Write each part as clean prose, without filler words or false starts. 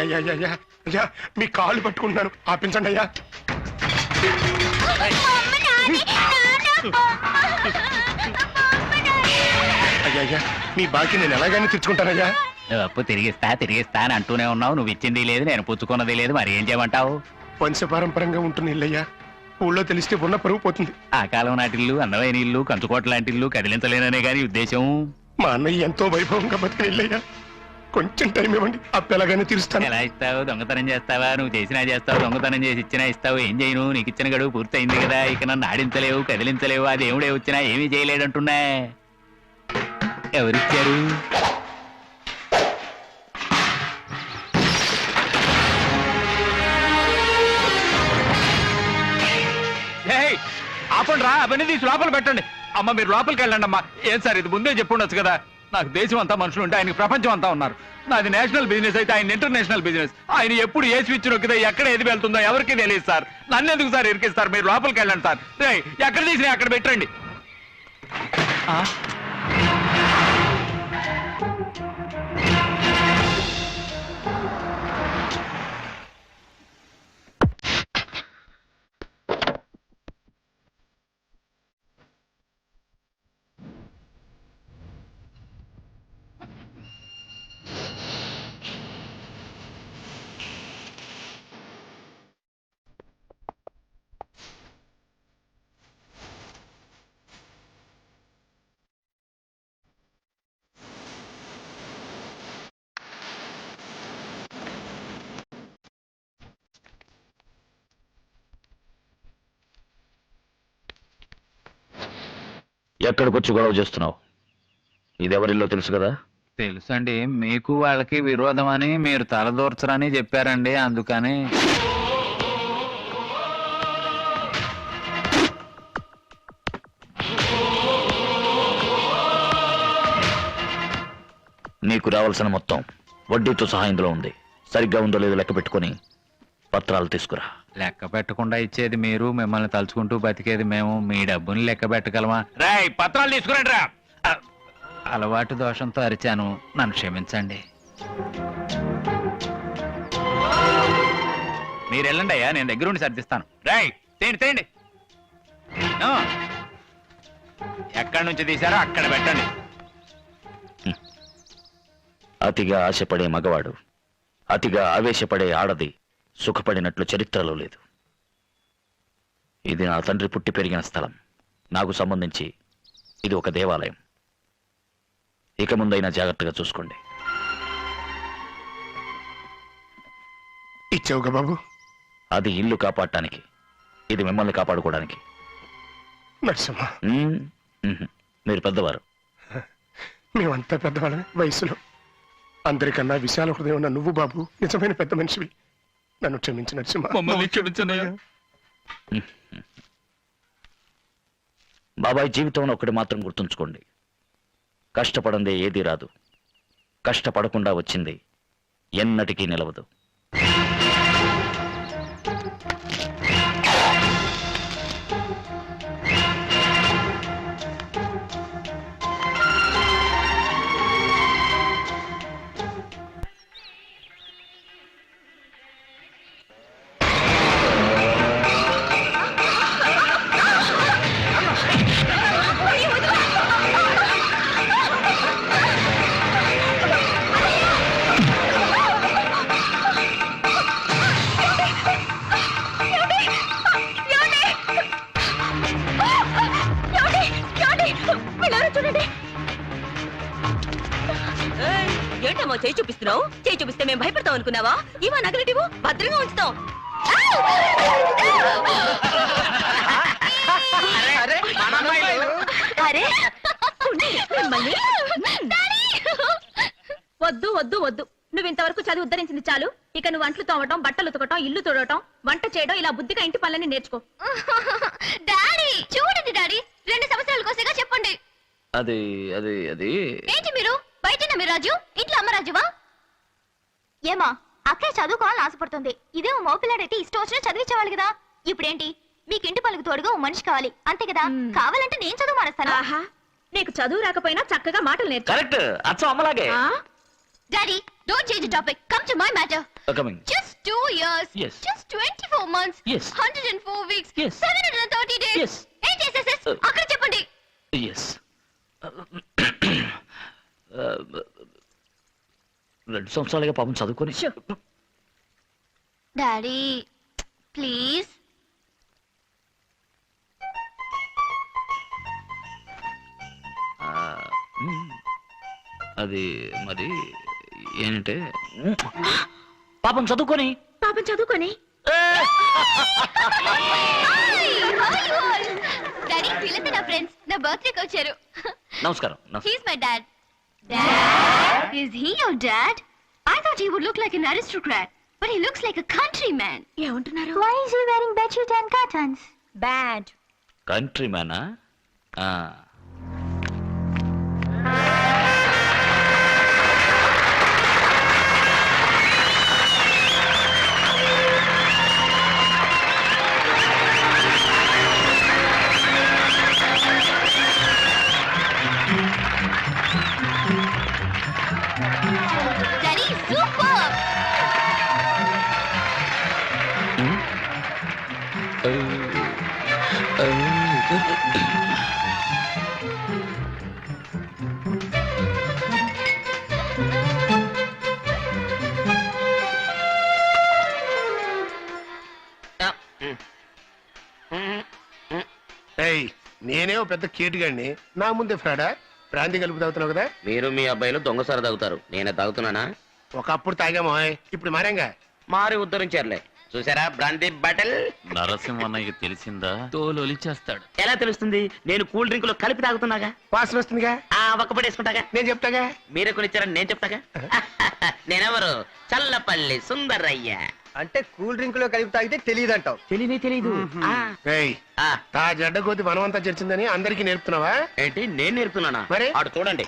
అయ్యా అయ్యా అయ్యా అయ్యా మీ కాళ్ళు పట్టుకుంటున్నాను, ఆపించండి అయ్యా. అయ్యా అయ్యా మీ బాకీ నేను ఎలాగైనా తెచ్చుకుంటానయ్యా. అప్పు తిరిగిస్తా అని అంటూనే ఉన్నావు. నువ్వు ఇచ్చింది లేదు, నేను పుచ్చుకున్నది లేదు, మరి ఏం చేయమంటావు? వంశపారంపరంగా ఉంటుంది ఇల్లయ్యా, ఊళ్ళో తెలిస్తే ఉన్న పరువు పోతుంది. ఆ కాలం నాటిల్లు, అందమైన ఇల్లు, కంచుకోట లాంటి ఇల్లు కదిలించలేననే గాని ఉద్దేశం. మా అన్నయ్య ఎంతో వైభవంగా బతికిన ఇల్లయ్యా, కొంచెం టైం ఇవ్వండి, అప్పెలాగానే తీరుస్తాను. ఎలా ఇస్తావు? దొంగతనం చేస్తావా? నువ్వు చేసినా చేస్తావు, దొంగతనం చేసి ఇచ్చినా ఇస్తావు. ఏం చేయను? నీకు ఇచ్చిన గడువు పూర్తయింది కదా, ఇక నన్ను ఆడించలేవు, కదిలించలేవు. ఆ దేవుడే వచ్చినా ఏమీ చేయలేడంటున్నా. ఎవరిచ్చారు? ఆపండి రా, అవన్నీ తీసి లోపల పెట్టండి. అమ్మ మీరు లోపలికి వెళ్ళండి అమ్మా. ఏం సార్ ఇది ముందే చెప్పుండొచ్చు కదా. నాకు దేశం అంతా మనుషులు ఉంటే ఆయనకి ప్రపంచం అంతా ఉన్నారు. నాది నేషనల్ బిజినెస్ అయితే ఆయన ఇంటర్నేషనల్ బిజినెస్. ఆయన ఎప్పుడు ఏ స్విచ్ నొక్కితే ఎక్కడ ఏది వెళ్తుందో ఎవరికి తెలియదు సార్. నన్ను ఎందుకు సార్ ఇరికిస్తారు? మీరు లోపలికి వెళ్ళండి సార్. రే ఎక్కడ తీసినా అక్కడ పెట్టండి. ఎక్కడికొచ్చి గొడవ చేస్తున్నావు? ఇదెవరిల్లో తెలుసు కదా? తెలుసండి, మీకు వాళ్ళకి విరోధం అని మీరు తలదూర్చరని చెప్పారండి, అందుకని. నీకు రావాల్సిన మొత్తం వడ్డీతో సహా ఇందులో ఉంది. సరిగ్గా ఉందో లేదో లెక్క పెట్టుకుని పత్రాలు తీసుకురా. లెక్క పెట్టకుండా ఇచ్చేది మీరు, మిమ్మల్ని తలుచుకుంటూ బతికేది మేము. మీ డబ్బుని లెక్క పెట్టగలమా? రాయ్ పత్రాలు తీసుకురండి రా. అలవాటు దోషంతో అరిచాను, నన్ను క్షమించండి. మీరు వెళ్ళండి అయ్యా, నేను దగ్గరుండి సర్దిస్తాను. రాయ్ తేండి తేండి. ఎక్కడి నుంచి తీశారో అక్కడ పెట్టండి. అతిగా ఆశపడే మగవాడు, అతిగా ఆవేశపడే ఆడది సుఖపడినట్లు చరిత్రలో లేదు. ఇది నా తండ్రి పుట్టి పెరిగిన స్థలం. నాకు సంబంధించి ఇది ఒక దేవాలయం. ఇక ముందైనా జాగ్రత్తగా చూసుకోండి. ఇచ్చావుగా బాబు. అది ఇల్లు కాపాడటానికి, ఇది మిమ్మల్ని కాపాడుకోవడానికి. నరసింహ మీరు పెద్దవారు. మేమంతా పెద్దవాళ్ళమే వయసులో. అందరికన్నా విశాల హృదయం ఉన్న నువ్వు బాబు నిజమైన పెద్ద మనిషివి. నన్ను క్షమించు నరసింహ. బాబాయ్ జీవితంలో ఒకటి మాత్రం గుర్తుంచుకోండి, కష్టపడందే ఏదీ రాదు, కష్టపడకుండా వచ్చింది ఎన్నటికీ నిలవదు. ఏంటమ్మా చేయి చూపిస్తున్నావు? చేయి చూపిస్తే మేము భయపడతాం అనుకున్నావా? ఇవా నగలటివు భద్రంగా ఉంచుతాం. వద్దు వద్దు వద్దు, నువ్వు ఇంతవరకు చదివి ఉద్ధరించింది చాలు. ఇక నువ్వు అంట్లు తోమటం, బట్టలు ఉతకటం, ఇల్లు తుడవటం, వంట చేయడం, ఇలా బుద్ధిగా ఇంటి పనులన్నీ నేర్చుకో. డాడీ చూడండి డాడీ, 2 సంవత్సరాల కోసంగా చెప్పండి. అది అది అది ఏంటి మీరు బయట మీ రాజు, ఇంట్లో అమ్మ రాజువా? ఏమా అక్కే చదువుకోవాలని ఆశపడుతుంది. ఇదేమో మోపిల్లాడైతే ఇష్టం వచ్చినా చదివించేవాళ్ళు కదా. ఇప్పుడేంటి మీకు ఇంటి పనులకు తోడుగా ఓ మనిషి కావాలి అంతే కదా. కావాలంటే నేను చదువు మానేస్తాను. నీకు చదువు రాకపోయినా చక్కగా మాటలు నేర్చు. కరెక్ట్, అచ్చం అమ్మలాగే. Daddy, don't change the topic. Come to my matter. Coming Just 2 years. Yes. Just 24 months. Yes. 104 weeks. Yes. 730 days. Yes. Hey, JSS. అక్కడ చెప్పండి. ఎస్ 2 సంవత్సరాలుగా పాపం చదువుకొని డాడీ ప్లీజ్. అది మరి ఏంటంటే పాపం చదువుకొని పాపం చదువుకొని డాడీ వీళ్ళంతా నా ఫ్రెండ్స్. నా బర్త్డేకి వచ్చారు. నమస్కారం He's my dad. Dad? Is he your dad? I thought he would look like an aristocrat, but he looks like a countryman. ఏమంటున్నారు? Why is he wearing bedsheet and curtains? Bad. Country మ్యానా Daddy, super! ఏయ్, నేనే ఓ పెద్ద కేటుగాడిని, నా ముందే ఫ్రాడా brandy కలుపు తాగుతున్నావు కదా. మీరు మీ అబ్బాయిలు దొంగసారి తాగుతారు, నేనే తాగుతున్నానా? ఒకప్పుడు తాగామో, ఇప్పుడు మారంగా. మారి ఉద్ధరించారులే. చూసారా బ్రాండీ బాటిల్? నరసింహన్నయ్యకి తెలిసిందా తోలొలిచేస్తాడు. ఎలా తెలుస్తుంది? నేను కూల్ డ్రింక్ లో కలిపి తాగుతున్నాగా. వాసన వస్తుందిగా, ఒక్కపడేసుకుంటాగా. నేను చెప్తాగా. మీరే కొనిచ్చారని నేను చెప్తాగా. నేనెవరు? చల్లపల్లి సుందరయ్య. అంటే కూల్ డ్రింక్ లో కలిపి తాగితే తెలియదంటావు. తెలీదు. ఏయ్, తా జడ్డ కోతి మనమంతా చర్చిందని అందరికీ నేర్పుతున్నావా? ఏంటి నేను నేర్పుతున్నానా? మరి? ఆడు చూడండి.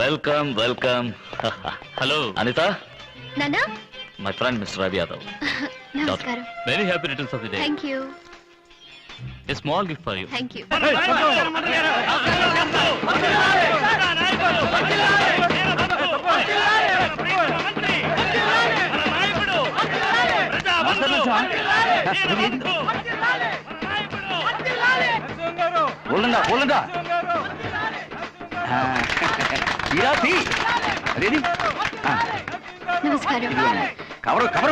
Welcome welcome. హలో అనిత, నానా my friend mister Ravi Yadav. నమస్కారం. Very happy returns of the day. Thank you. A small gift for you. Thank you. ఊళ్ళంగా నమస్కారం. Cover thank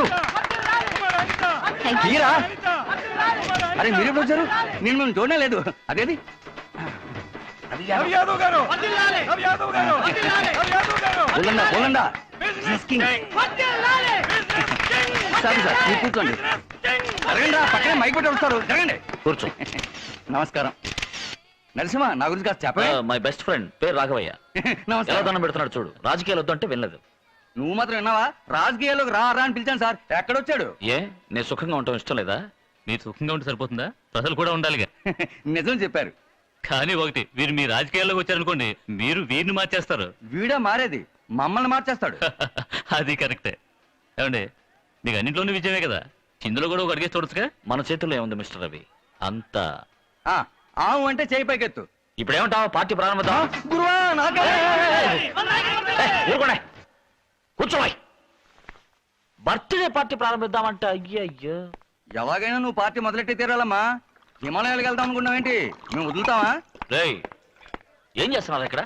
you. తీరా. అరే మీరు ఎప్పుడు వచ్చారు? నేను మేము చూడనే లేదు. అదేది పోలండా సారీ సార్, మీరు కూర్చోండి. జరగండి, పక్కనే మైక్ పెట్టి వస్తారు. జరగండి, కూర్చో. నమస్కారం. నరసింహ, నా గురించి కాస్త చెప్పే. మై బెస్ట్ ఫ్రెండ్ పేరు రాఘవయ్య. ఎలా నమస్కారం. దండం పెడుతున్నాడు చూడు. రాజకీయాలు వద్దు అంటే వినలేదు. నువ్వు మాత్రం విన్నావా? రాజకీయాల్లోకి రా అని పిలిచాను సార్. ఎక్కడొచ్చాడు? ఏ నేను సుఖంగా ఉండటం ఇష్టం లేదా? మీరు సుఖంగా ఉంటే సరిపోతుందా? ప్రజలు కూడా ఉండాలిగా. నిజం చెప్పారు. కానీ ఒకటి, వీరు మీ రాజకీయాల్లోకి వచ్చారనుకోండి, మీరు వీరిని మార్చేస్తారు. వీడా మారేది, మమ్మల్ని మార్చేస్తాడు. అది కరెక్టే. ఏమండి, మీకు అన్నింటిలోనూ విజయమే కదా, ఇందులో కూడా ఒక అడిగేసి చూడొచ్చుగా. మన చేతుల్లో ఏముంది మిస్టర్ రవి? అంతా ఆవు అంటే చేయి పైకెత్తు. ఇప్పుడు ఏమంటావు? పార్టీ ప్రారంభిద్దాం. గురువా, నాకే. ఊరుకోండి, కూర్చోవాయి. బర్త్డే పార్టీ ప్రారంభిద్దామంటే అయ్యయ్యో. ఎలాగైనా నువ్వు పార్టీ మొదలెట్టి తీరాలమ్మా. హిమాలయాలకు వెళ్దాం అనుకున్నావేంటి? మేము వదులుతావా? రేయ్, ఏం చేస్తున్నారు ఇక్కడ?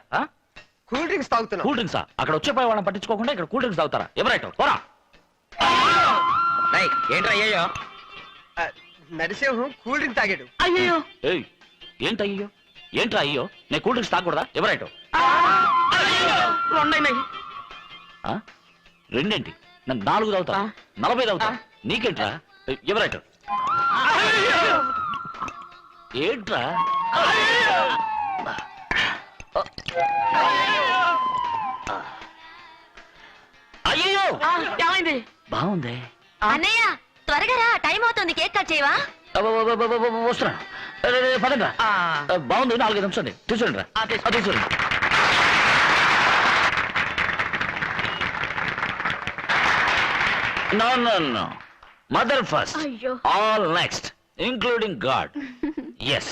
కూల్ డ్రింక్స్ తాగుతున్నావు. కూల్ డ్రింక్సా? అక్కడ వచ్చే పోయి వాళ్ళని పట్టించుకోకుండా ఇక్కడ కూల్ డ్రింక్స్ తాగుతారా? ఎవరైట్ పోరా. ఏంట్రా అయ్యో? నరసింహం కూల్ డ్రింక్ తాగాడు. అయ్యో. ఏయ్, ఏంటి అయ్యో? ఏంట్రా అయ్యో? నేను కూల్ డ్రింక్స్ తాగకూడదా? ఎవరైట్? రెండేంటి? నన్ను 4 తాగుతా, 40 తాగుతా. నీకేంట్రా? ఎవరైట్? ఏంట్రా? అయ్యో, ఏమైంది? బాగుంది. అన్నయ్య త్వరగా రా, టైం అవుతుంది. కేక్ కట్ చేయవా? వస్తున్నా. పదండి. బాగుంది, 4-5 నిమిషాలు తీసుకురండి రా. తీసుకురండి. No. Mother first. అయ్యో. All next, including God. Yes.